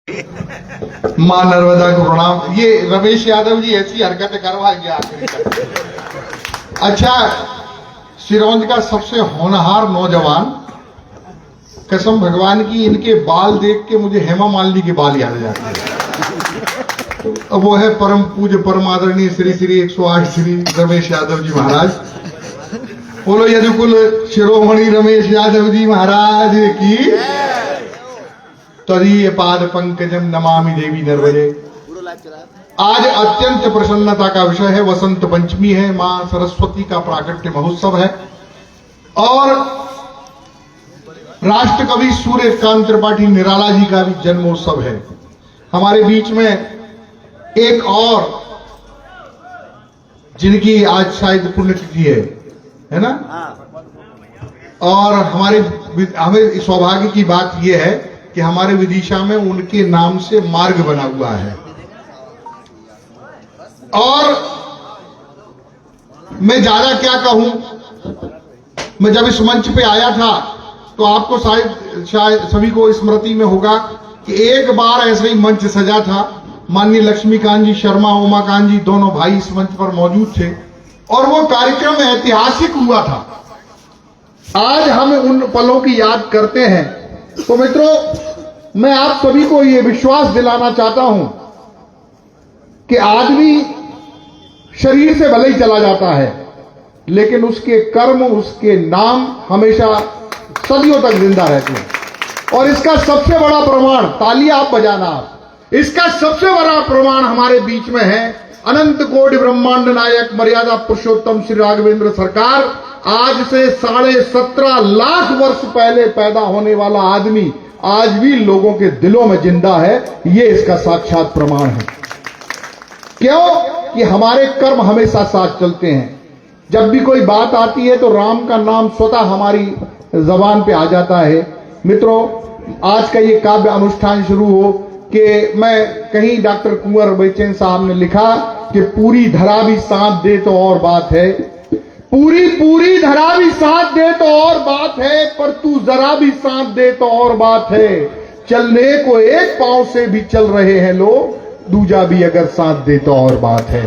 मां नर्मदा को प्रणाम। ये रमेश यादव जी ऐसी हरकतें करवा गया आखिरी तक। अच्छा, सिरोंज का सबसे होनहार नौजवान, कसम भगवान की, इनके बाल देख के मुझे हेमा मालिनी के बाल याद आ जाते हैं। अब वो है परम पूज्य परम आदरणीय श्री श्री 108 श्री रमेश यादव जी महाराज। बोलो यदुकुल शिरोमणि रमेश यादव जी महाराज की। तदीय पाद पंकजम नमामि देवी नर्मदे। आज अत्यंत प्रसन्नता का विषय है, वसंत पंचमी है, मां सरस्वती का प्राकट्य महोत्सव है और राष्ट्र कवि सूर्यकांत त्रिपाठी निराला जी का भी जन्मोत्सव है। हमारे बीच में एक और जिनकी आज शायद पुण्यतिथि है ना, और हमें सौभाग्य की बात यह है कि हमारे विदिशा में उनके नाम से मार्ग बना हुआ है। और मैं ज्यादा क्या कहूं, मैं जब इस मंच पे आया था तो आपको शायद सभी को स्मृति में होगा कि एक बार ऐसा ही मंच सजा था। माननीय लक्ष्मीकांत जी शर्मा, उमाकांत जी दोनों भाई इस मंच पर मौजूद थे और वो कार्यक्रम ऐतिहासिक हुआ था। आज हम उन पलों की याद करते हैं। तो मित्रों, मैं आप सभी को ये विश्वास दिलाना चाहता हूं कि आदमी शरीर से भले ही चला जाता है, लेकिन उसके कर्म, उसके नाम हमेशा सदियों तक जिंदा रहते हैं। और इसका सबसे बड़ा प्रमाण, तालियां आप बजाना आप, इसका सबसे बड़ा प्रमाण हमारे बीच में है अनंत कोटि ब्रह्मांड नायक मर्यादा पुरुषोत्तम श्री राघवेंद्र सरकार। आज से 17.5 लाख वर्ष पहले पैदा होने वाला आदमी आज भी लोगों के दिलों में जिंदा है। ये इसका साक्षात प्रमाण है। क्यों? कि हमारे कर्म हमेशा साथ चलते हैं। जब भी कोई बात आती है तो राम का नाम स्वतः हमारी जबान पे आ जाता है। मित्रों, आज का ये काव्य अनुष्ठान शुरू हो कि मैं कहीं डॉक्टर कुंवर बेचैन साहब ने लिखा कि पूरी धरा भी साथ दे तो और बात है, पूरी धरा भी साथ दे तो और बात है, पर तू जरा भी साथ दे तो और बात है। चलने को एक पांव से भी चल रहे हैं लोग, दूजा भी अगर साथ दे तो और बात है।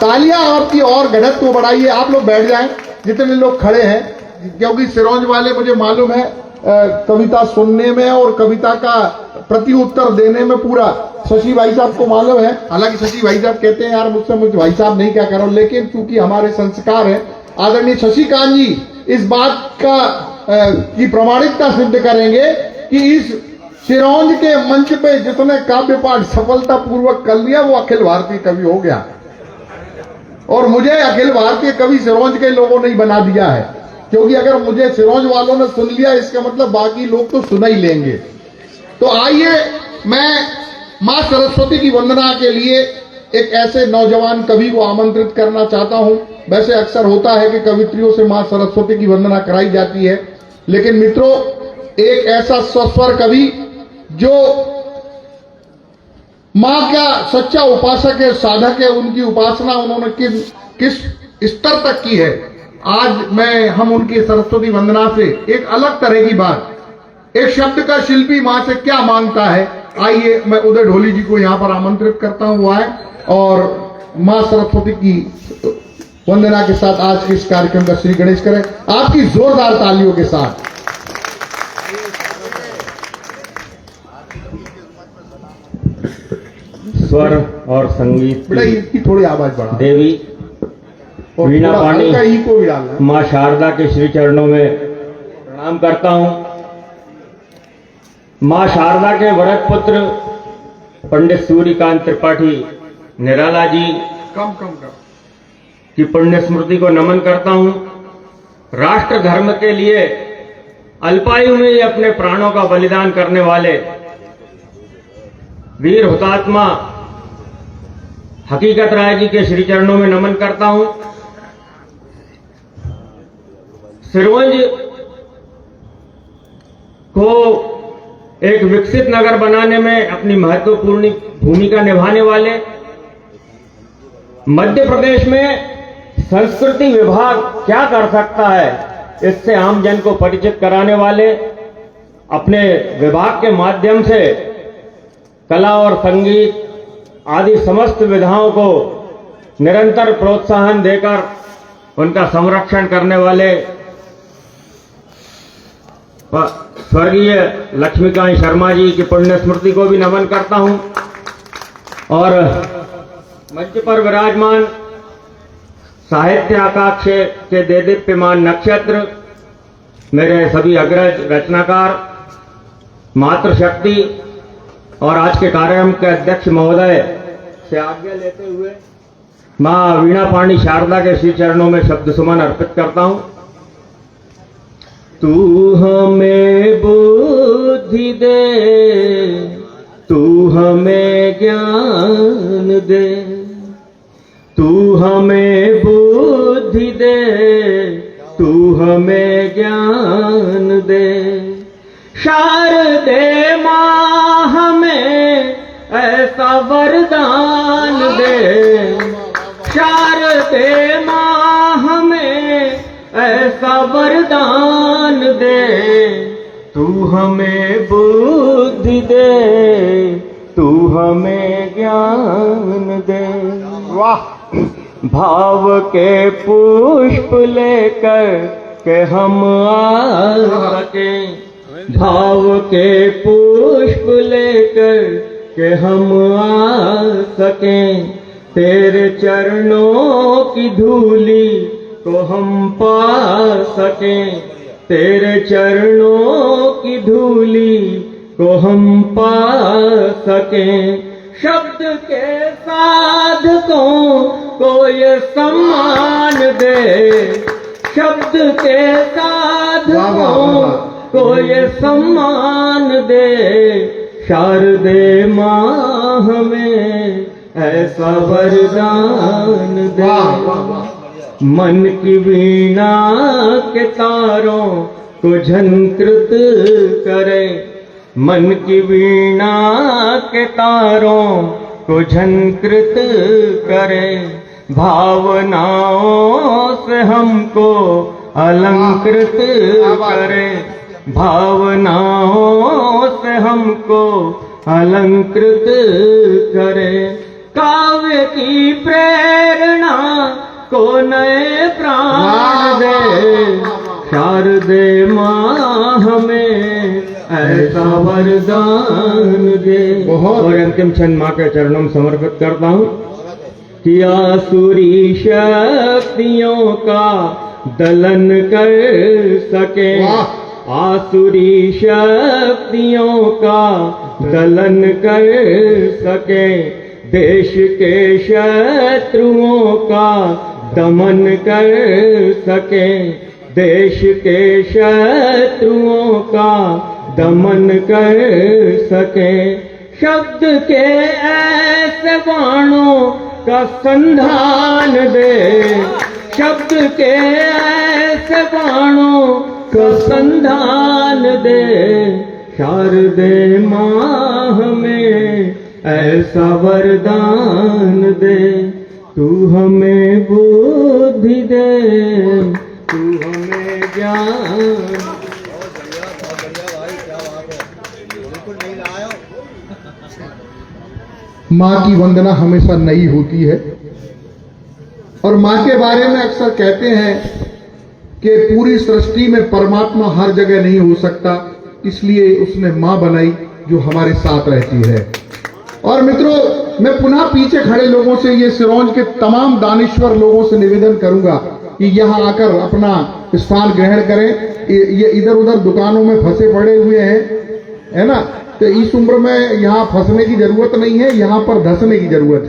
तालियां आपकी और घटत को बढ़ाइए। आप लोग बैठ जाएं जितने लोग खड़े हैं, क्योंकि सिरोंज वाले मुझे मालूम है कविता सुनने में और कविता का प्रति उत्तर देने में पूरा। शशि भाई साहब को मालूम है, हालांकि शशि भाई साहब कहते हैं यार मुझसे मुझे भाई साहब नहीं क्या करो, लेकिन क्योंकि हमारे संस्कार है, आदरणीय शशिकांत जी इस बात का की प्रमाणिकता सिद्ध करेंगे कि इस सिरोंज के मंच पे जितने काव्य पाठ सफलता पूर्वक कर लिया वो अखिल भारतीय कवि हो गया। और मुझे अखिल भारतीय कवि सिरोंज के लोगों ने ही बना दिया है, क्योंकि अगर मुझे सिरोंज वालों ने सुन लिया इसका मतलब बाकी लोग तो सुना ही लेंगे। तो आइए, मैं मां सरस्वती की वंदना के लिए एक ऐसे नौजवान कवि को आमंत्रित करना चाहता हूं। वैसे अक्सर होता है कि कवित्रियों से मां सरस्वती की वंदना कराई जाती है, लेकिन मित्रों एक ऐसा स्वस्वर कवि जो मां का सच्चा उपासक है, साधक है, उनकी उपासना उन्होंने किस स्तर तक की है, आज हम उनकी सरस्वती वंदना से एक अलग तरह की बात, एक शब्द का शिल्पी मां से क्या मांगता है। आइए, मैं उदय ढोली जी को यहां पर आमंत्रित करता हूं, वो आए और मां सरस्वती की वंदना के साथ आज के इस कार्यक्रम का श्री गणेश करें आपकी जोरदार तालियों के साथ। स्वर और संगीत बेटा इसकी थोड़ी आवाज बढ़ा, देवी वीणा पाणी को भी डालना। मां शारदा के श्री चरणों में प्रणाम करता हूं। मां शारदा के वरद पुत्र पंडित सूर्यकांत त्रिपाठी निराला जी कम की पुण्य स्मृति को नमन करता हूं। राष्ट्र धर्म के लिए अल्पायु में ही अपने प्राणों का बलिदान करने वाले वीर हुतात्मा हकीकत राय जी के श्री चरणों में नमन करता हूं। सिरोंज को एक विकसित नगर बनाने में अपनी महत्वपूर्ण भूमिका निभाने वाले, मध्य प्रदेश में संस्कृति विभाग क्या कर सकता है इससे आम जन को परिचित कराने वाले, अपने विभाग के माध्यम से कला और संगीत आदि समस्त विधाओं को निरंतर प्रोत्साहन देकर उनका संरक्षण करने वाले स्वर्गीय लक्ष्मीकांत शर्मा जी की पुण्य स्मृति को भी नमन करता हूं और मंच पर विराजमान साहित्य आकाश के देदीप्यमान नक्षत्र मेरे सभी अग्रज रचनाकार मातृशक्ति और आज के कार्यक्रम के अध्यक्ष महोदय से आज्ञा लेते हुए मां वीणा पाणी शारदा के श्री चरणों में शब्द सुमन अर्पित करता हूं। तू हमें बुद्धि दे, तू हमें ज्ञान दे, तू हमें बुद्धि दे, तू हमें ज्ञान दे। शारदे मां हमें ऐसा वरदान दे, शारदे मां हमें ऐसा वरदान दे। तू हमें बुद्धि दे, तू हमें ज्ञान दे। वाह! भाव के पुष्प लेकर के हम आ सके, भाव के पुष्प लेकर के हम आ सके। तेरे चरणों की धूली को हम पा सके, तेरे चरणों की धूली को हम पा सके। शब्द के साधकों को ये सम्मान दे, शब्द के साधकों को ये सम्मान दे। शारदे मां हमें ऐसा वरदान दे। मन की वीणा के तारों को झंकृत करे, मन की वीणा के तारों को झंकृत करे। भावनाओं से हमको अलंकृत करे, भावनाओं से हमको अलंकृत करे। काव्य की प्रेरणा को नए प्राण दे, शारदे मां हमें ऐसा वरदान दे। और अंतिम क्षण मां के चरणों में समर्पित करता हूं कि आसुरी शक्तियों का दलन कर सके, आसुरी शक्तियों का दलन कर सके। देश के शत्रुओं का दमन कर सके, देश के शत्रुओं का दमन कर सके। शब्द के ऐसे बाणों का संधान दे, शब्द के ऐसे बाणों का संधान दे। शारदे मां हमें ऐसा वरदान दे। तू हमें बुद्धि दे, तू हमें ज्ञान। माँ की वंदना हमेशा नई होती है और माँ के बारे में अक्सर कहते हैं कि पूरी सृष्टि में परमात्मा हर जगह नहीं हो सकता, इसलिए उसने माँ बनाई जो हमारे साथ रहती है। और मित्रों, मैं पुनः पीछे खड़े लोगों से, ये सिरोंज के तमाम दानिश्वर लोगों से निवेदन करूंगा कि यहां आकर अपना स्थान ग्रहण करें। ये इधर उधर दुकानों में फंसे पड़े हुए हैं, है ना, तो इस उम्र में यहां फंसने की जरूरत नहीं है, यहां पर धंसने की जरूरत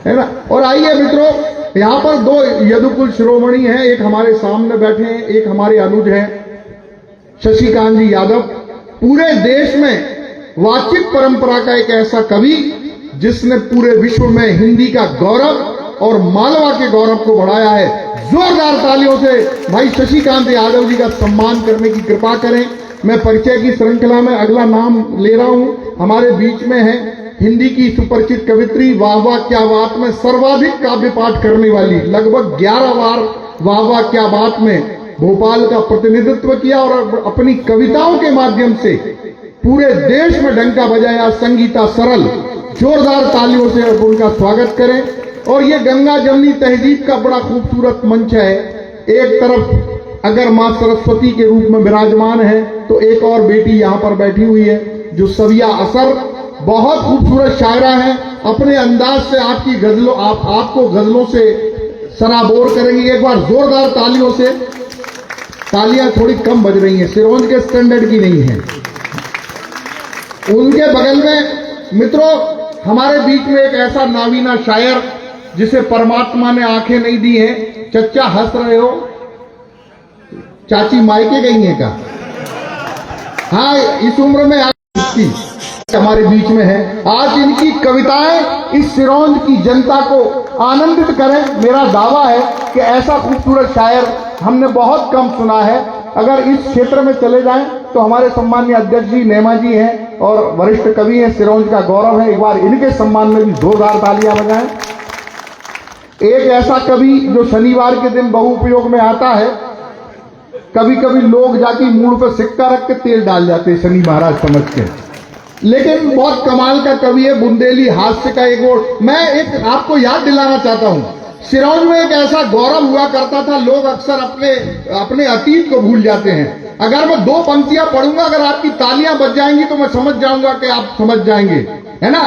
है ना। और आइए मित्रों, यहां पर दो यदुकुल शिरोमणि हैं, एक हमारे सामने बैठे हैं, एक हमारे अनुज हैं शशिकांत जी यादव। पूरे देश में वाचिक परंपरा का एक ऐसा कवि जिसने पूरे विश्व में हिंदी का गौरव और मालवा के गौरव को बढ़ाया है। जोरदार तालियों से भाई शशिकांत यादव जी का सम्मान करने की कृपा करें। मैं परिचय की श्रृंखला में अगला नाम ले रहा हूं। हमारे बीच में है हिंदी की सुपरिचित कवित्री, वाह वाह क्या बात में सर्वाधिक काव्य पाठ करने वाली, लगभग 11 बार वाह वाह क्या बात में भोपाल का प्रतिनिधित्व किया और अपनी कविताओं के माध्यम से पूरे देश में डंका बजाया। संगीता सरल, जोरदार तालियों से उनका स्वागत करें। और ये गंगा जमुनी तहजीब का बड़ा खूबसूरत मंच है। एक तरफ अगर मां सरस्वती के रूप में विराजमान है तो एक और बेटी यहां पर बैठी हुई है जो सविया असर, बहुत खूबसूरत शायरा है। अपने अंदाज से आपकी गजलों आपको गजलों से सराबोर करेंगी। एक बार जोरदार तालियों से। तालियां थोड़ी कम बज रही हैं, सिरोंज के स्टैंडर्ड की नहीं है। उनके बगल में मित्रों हमारे बीच में एक ऐसा नावीना शायर जिसे परमात्मा ने आंखें नहीं दी हैं। चच्चा हंस रहे हो, चाची मायके गई हैं का? हाँ, इस उम्र में इसकी हमारे बीच में है। आज इनकी कविताएं इस सिरोंज की जनता को आनंदित करें। मेरा दावा है कि ऐसा खूबसूरत शायर हमने बहुत कम सुना है। अगर इस क्षेत्र में चले जाएं तो हमारे सम्मानीय अध्यक्ष जी नेमा जी हैं और वरिष्ठ कवि हैं, सिरोंज का गौरव है। एक बार इनके सम्मान में भी जोरदार तालियां बजाएं। एक ऐसा कवि जो शनिवार के दिन बहुउपयोग में आता है। कभी कभी लोग जाके मूड पर सिक्का रख के तेल डाल जाते हैं शनि महाराज समझ के, लेकिन बहुत कमाल का कवि है। बुंदेली हास्य का एक और मैं एक आपको याद दिलाना चाहता हूं। सिरोंज में एक ऐसा गौरव हुआ करता था, लोग अक्सर अपने अतीत को भूल जाते हैं। अगर मैं दो पंक्तियां पढ़ूंगा, अगर आपकी तालियां बज जाएंगी तो मैं समझ जाऊंगा कि आप समझ जाएंगे, है ना।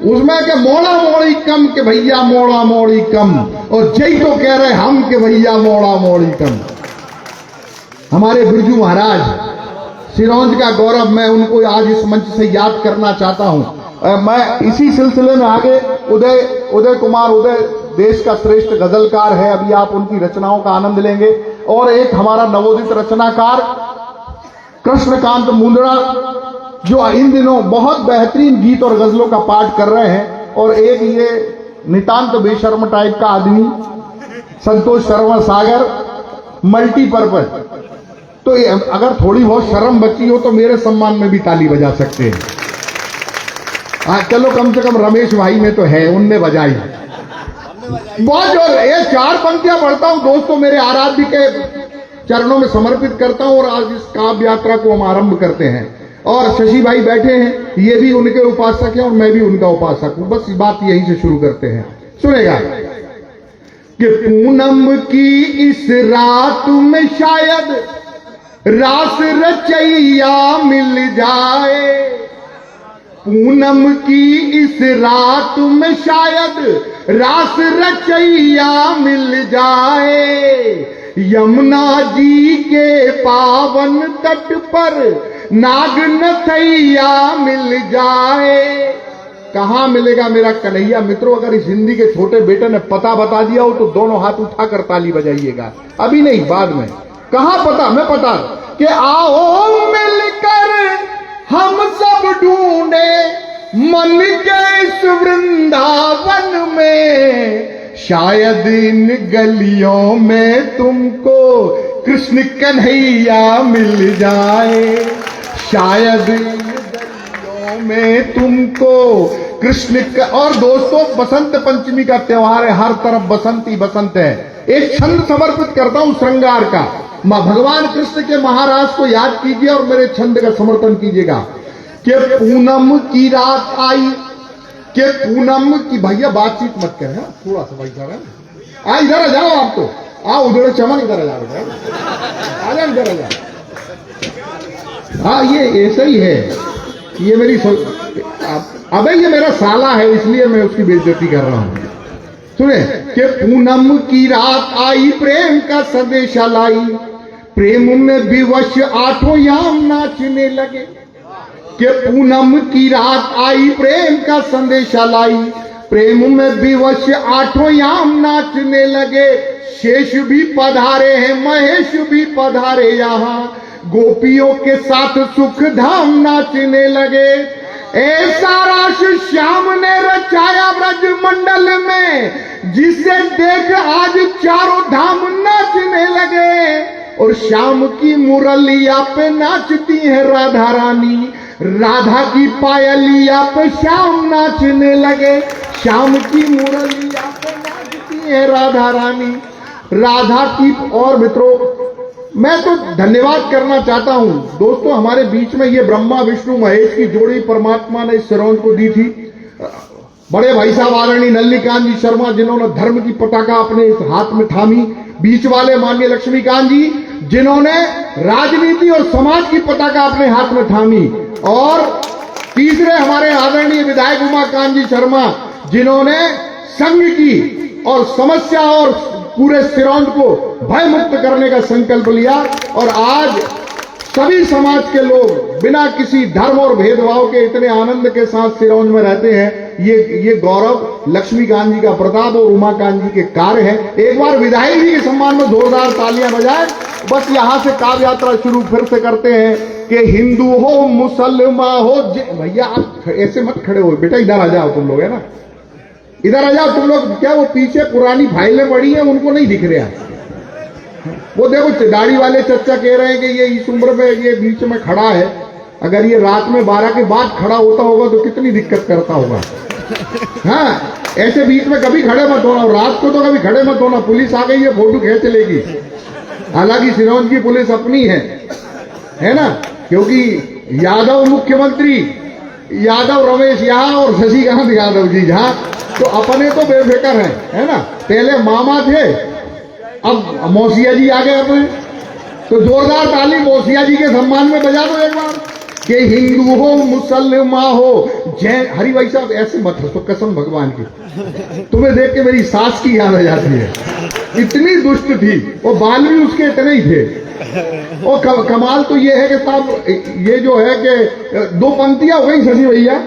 उसमें के मोड़ा मोड़ी कम के भैया मोड़ा मोड़ी कम, और जय तो कह रहे हम के भैया मोड़ा मोड़ी कम। हमारे बिरजू महाराज सिरोंज का गौरव, मैं उनको आज इस मंच से याद करना चाहता हूं। मैं इसी सिलसिले में आगे उदय कुमार देश का श्रेष्ठ गजलकार है, अभी आप उनकी रचनाओं का आनंद लेंगे। और एक हमारा नवोदित रचनाकार कृष्णकांत मुंदड़ा जो इन दिनों बहुत बेहतरीन गीत और गजलों का पाठ कर रहे हैं। और एक ये नितांत बेशर्म टाइप का आदमी संतोष शर्मा सागर, मल्टीपर्पज। तो अगर थोड़ी बहुत शर्म बची हो तो मेरे सम्मान में भी ताली बजा सकते हैं। चलो कम से कम रमेश भाई में तो है, उनने बजाई बहुत जोर। ये चार पंक्तियां पढ़ता हूं दोस्तों, मेरे आराध्य के चरणों में समर्पित करता हूं और आज इस काव्य यात्रा को हम आरंभ करते हैं। और शशि भाई बैठे हैं, ये भी उनके उपासक हैं और मैं भी उनका उपासक हूं। बस बात यहीं से शुरू करते हैं। सुनेगा कि पूनम की इस रात में शायद रास रचैया मिल जाए। पूनम की इस रात में शायद रास रचैया मिल जाए। यमुना जी के पावन तट पर नाग नथैया मिल जाए। कहां मिलेगा मेरा कन्हैया? मित्रों अगर इस हिंदी के छोटे बेटे ने पता बता दिया हो तो दोनों हाथ उठाकर ताली बजाइएगा। अभी नहीं, बाद में। कहां पता? मैं पता कि आओ मिलकर हम सब ढूंढे मन के इस वृंदावन में। शायद इन गलियों में तुमको कृष्ण कन्हैया मिल जाए। शायद इन गलियों में तुमको कृष्ण और दोस्तों बसंत पंचमी का त्योहार है, हर तरफ बसंत ही बसंत है। एक छंद समर्पित करता हूं श्रृंगार का। भगवान कृष्ण के महाराज को याद कीजिए और मेरे छंद का समर्थन कीजिएगा कि पूनम की रात आई, कि पूनम की। भैया बातचीत मत करें, थोड़ा सा भाई साहब इधर आ जाओ। आप तो आओ, उधर चमन इधर आ जाओ, आ जाओ इधर आ जाओ। हाँ ये ऐसा ही है, ये मेरी अबे ये मेरा साला है इसलिए मैं उसकी बेइज्जती कर रहा हूं। सुने कि पूनम की रात आई प्रेम का संदेशा लाई। प्रेम में विवश आठों याम नाचने लगे। कि पूनम की रात आई प्रेम का संदेशा लाई। प्रेम में विवश आठों याम नाचने लगे। शेष भी पधारे हैं, महेश भी पधारे यहाँ। गोपियों के साथ सुख धाम नाचने लगे। ऐसा राश श्याम ने रचाया ब्रज मंडल में, जिसे देख आज चारों धाम नाचने लगे। और श्याम की मुरलिया पे नाचती है राधा रानी। राधा की पायलिया पे श्याम नाचने लगे। श्याम की मुरलिया पे नाचती है राधा रानी। राधा की और मित्रों मैं तो धन्यवाद करना चाहता हूं दोस्तों, हमारे बीच में ये ब्रह्मा विष्णु महेश की जोड़ी परमात्मा ने इस सिरौंज को दी थी। बड़े भाई साहब आदरणीय नल्लीकांत जी शर्मा जिन्होंने धर्म की पताका अपने इस हाथ में थामी, बीच वाले माननीय लक्ष्मीकांत जी जिन्होंने राजनीति और समाज की पताका अपने हाथ में थामी, और तीसरे हमारे आदरणीय विधायक उमाकांत जी शर्मा जिन्होंने संघ की और समस्या और पूरे सिरौंज को भय मुक्त करने का संकल्प लिया। और आज सभी समाज के लोग बिना किसी धर्म और भेदभाव के इतने आनंद के साथ सिरौंज में रहते हैं। ये गौरव लक्ष्मीकांत जी का प्रताप और उमाकांत जी के कार्य है। एक बार विधायक जी के सम्मान में जोरदार तालियां बजाएं। बस यहां से काव्य यात्रा शुरू फिर से करते हैं कि हिंदू हो मुसलमान हो, भैया आप ऐसे मत खड़े हो बेटा, इधर आ जाओ तुम लोग, है ना, इधर आ जाओ तुम लोग। क्या वो पीछे पुरानी फाइलें पड़ी हैं उनको नहीं दिख रहा? वो देखो दाढ़ी वाले चच्चा कह रहे हैं कि ये इस उम्र में ये बीच में खड़ा है, अगर ये रात में 12 के बाद खड़ा होता होगा तो कितनी दिक्कत करता होगा। हाँ, ऐसे बीच में कभी खड़े मत होना, रात को तो कभी खड़े मत होना, पुलिस आ गई है फोटो खींच लेगी। हालांकि सिरौंज की पुलिस अपनी है ना, क्योंकि यादव मुख्यमंत्री, यादव रमेश यहाँ और शशिकांत यादव जी जहां, तो अपने तो बेफिक्र है ना। पहले मामा थे, अब मौसिया जी आ गए अपने, तो जोरदार ताली मौसिया जी के सम्मान में बजा दो एक बार कि हिंदू हो मुसलमान हो जैन। हरि भाई साहब ऐसे मत हंसो, कसम भगवान की, तुम्हें देख के मेरी सास की याद आ जाती है, इतनी दुष्ट थी, वो बाल भी उसके इतने ही थे। और कमाल तो ये है कि साहब ये जो है कि 2 पंक्तियां हो गई शशि भैया,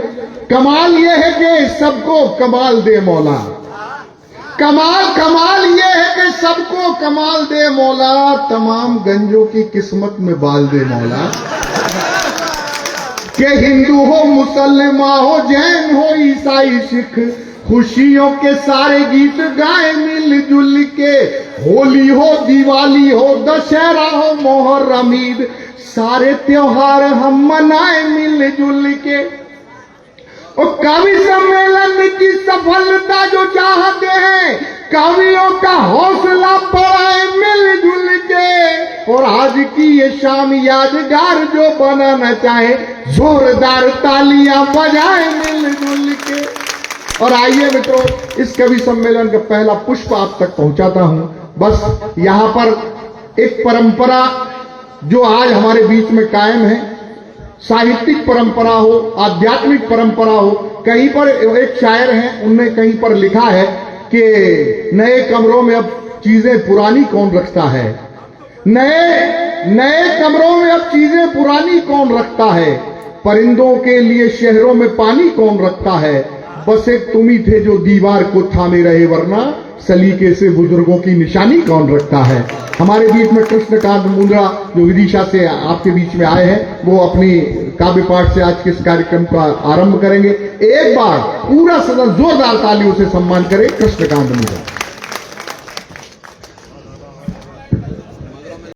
कमाल ये है कि सबको कमाल दे मौला, कमाल ये है कि सबको कमाल दे मौला, तमाम गंजों की किस्मत में बाल दे मौला। कि हिंदू हो मुसलमान हो जैन हो ईसाई सिख, खुशियों के सारे गीत गाए मिलजुल के, होली हो दिवाली हो दशहरा हो मोहर्रम ईद, सारे त्योहार हम मनाए मिलजुल के। और कवि सम्मेलन की सफलता जो चाहते हैं, कवियों का हौसला बढ़ाए मिलजुल के, और आज की ये शाम यादगार जो बनाना चाहे, जोरदार तालियां बजाए मिलजुल के। और आइए मित्रों, इस कवि सम्मेलन का पहला पुष्प आप तक पहुंचाता हूं। बस यहां पर एक परंपरा जो आज हमारे बीच में कायम है, साहित्यिक परंपरा हो, आध्यात्मिक परंपरा हो। कहीं पर एक शायर हैं, उनने कहीं पर लिखा है कि नए कमरों में अब चीजें पुरानी कौन रखता है, नए कमरों में अब चीजें पुरानी कौन रखता है, परिंदों के लिए शहरों में पानी कौन रखता है, बस एक तुम ही थे जो दीवार को थामे रहे, वरना सलीके से बुजुर्गों की निशानी कौन रखता है। हमारे बीच में कृष्णकांत मुंद्रा जो विदिशा से आपके बीच में आए हैं, वो अपनी काव्य पाठ से आज के इस कार्यक्रम का आरंभ करेंगे। एक बार पूरा सदन जोरदार तालियों से सम्मान करे कृष्णकांत मुंद्रा।